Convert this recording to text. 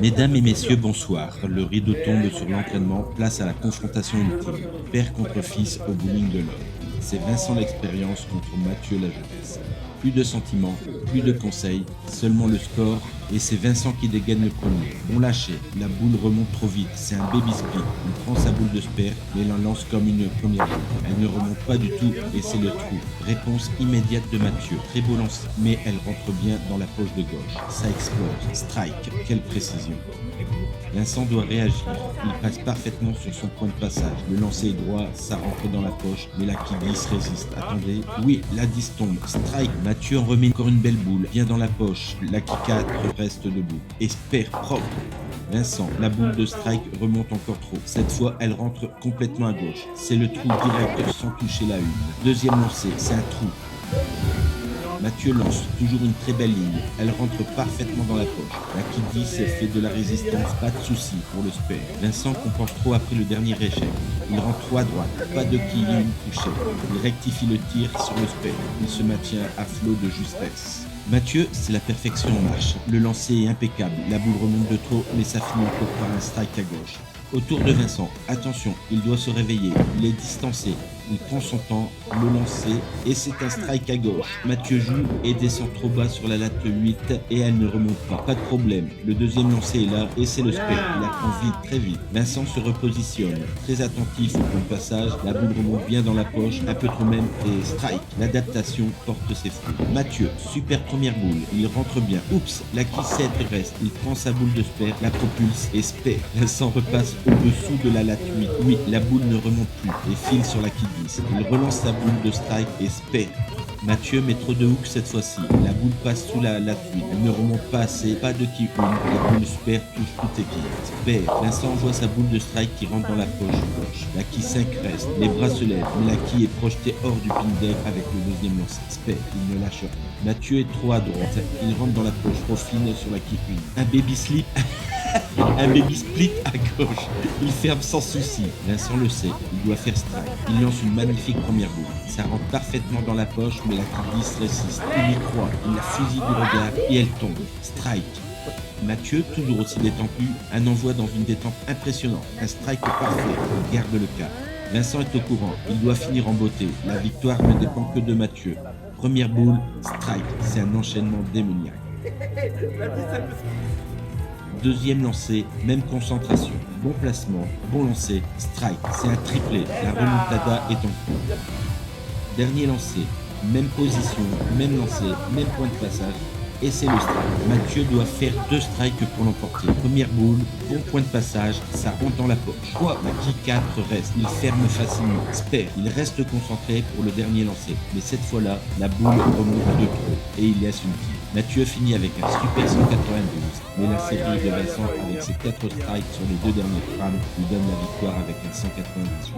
Mesdames et messieurs, bonsoir. Le rideau tombe sur l'entraînement, place à la confrontation ultime. Père contre fils au bowling de l'homme. C'est Vincent l'expérience contre Mathieu la jeunesse. Plus de sentiments, plus de conseils, seulement le score, et c'est Vincent qui dégaine le premier. Bon lâché, la boule remonte trop vite, c'est un baby split. Il prend sa boule de sperme, mais la lance comme une première boule. Elle ne remonte pas du tout, et c'est le trou. Réponse immédiate de Mathieu. Très beau lancer, mais elle rentre bien dans la poche de gauche. Ça explose. Strike, quelle précision. Vincent doit réagir. Il passe parfaitement sur son point de passage. Le lancer est droit, ça rentre dans la poche, mais la qui glisse résiste. Attendez, oui, la 10 tombe. Strike. Mathieu en remet encore une belle boule. Bien dans la poche. La qui 4 reste debout. Espère propre. Vincent, la boule de strike remonte encore trop. Cette fois, elle rentre complètement à gauche. C'est le trou direct sans toucher la une. Deuxième lancé, c'est un trou. Mathieu lance toujours une très belle ligne. Elle rentre parfaitement dans la poche. La qui 10 fait de la résistance, pas de souci pour le spare. Vincent compense trop après le dernier échec. Il rentre trop à droite, pas de qui ligne touchée. Il rectifie le tir sur le spare. Il se maintient à flot de justesse. Mathieu, c'est la perfection en marche. Le lancer est impeccable. La boule remonte de trop, mais ça finit encore par un strike à gauche. Au tour de Vincent, attention, il doit se réveiller, il est distancé, il prend son temps, le lancer, et c'est un strike à gauche. Mathieu joue et descend trop bas sur la latte 8 et elle ne remonte pas. Pas de problème, le deuxième lancer est là et c'est le spec, il apprend vite, très vite. Vincent se repositionne, très attentif au point de passage, la boule remonte bien dans la poche, un peu trop même, et strike. L'adaptation porte ses fruits. Mathieu, super première boule, il rentre bien. Oups, la qui 7 reste, il prend sa boule de spare, la propulse et spare. Vincent repasse au-dessous de la latte 8. Oui, la boule ne remonte plus et file sur la qui 10. Il relance sa boule de strike et spare. Mathieu met trop de hook cette fois-ci. La boule passe sous la latte 8. Elle ne remonte pas assez. Pas de qui une. La boule spare touche toute équipe. Spare. Vincent envoie sa boule de strike qui rentre dans la poche gauche. La qui 5 reste. Les bras se lèvent. Mais la qui est projetée hors du pin deck avec le deuxième lancer. Spare. Il ne lâche rien. Mathieu est trop à droite. Il rentre dans la poche trop fine sur la qui 1. Un baby slip. Un baby split à gauche. Il ferme sans souci. Vincent le sait. Il doit faire strike. Il lance une magnifique première boule. Ça rentre parfaitement dans la poche, mais la qui 10 résiste. Il y croit. Il la fusille du regard et elle tombe. Strike. Mathieu, toujours aussi détendu, un envoi dans une détente impressionnante. Un strike parfait. Il garde le cap. Vincent est au courant. Il doit finir en beauté. La victoire ne dépend que de Mathieu. Première boule, strike. C'est un enchaînement démoniaque. Deuxième lancé, même concentration, bon placement, bon lancer, strike, c'est un triplé, la remontada est en cours. Dernier lancé, même position, même lancé, même point de passage, et c'est le strike. Mathieu doit faire 2 strikes pour l'emporter. Première boule, bon point de passage, ça rentre dans la poche. Quoi, la qui 4 reste, il ferme facilement, spare, il reste concentré pour le dernier lancer. Mais cette fois-là, la boule remonte de trop, et il laisse une qui. Mathieu finit avec un super 192, mais la série de Vincent avec ses 4 strikes sur les 2 derniers frames lui donne la victoire avec un 198.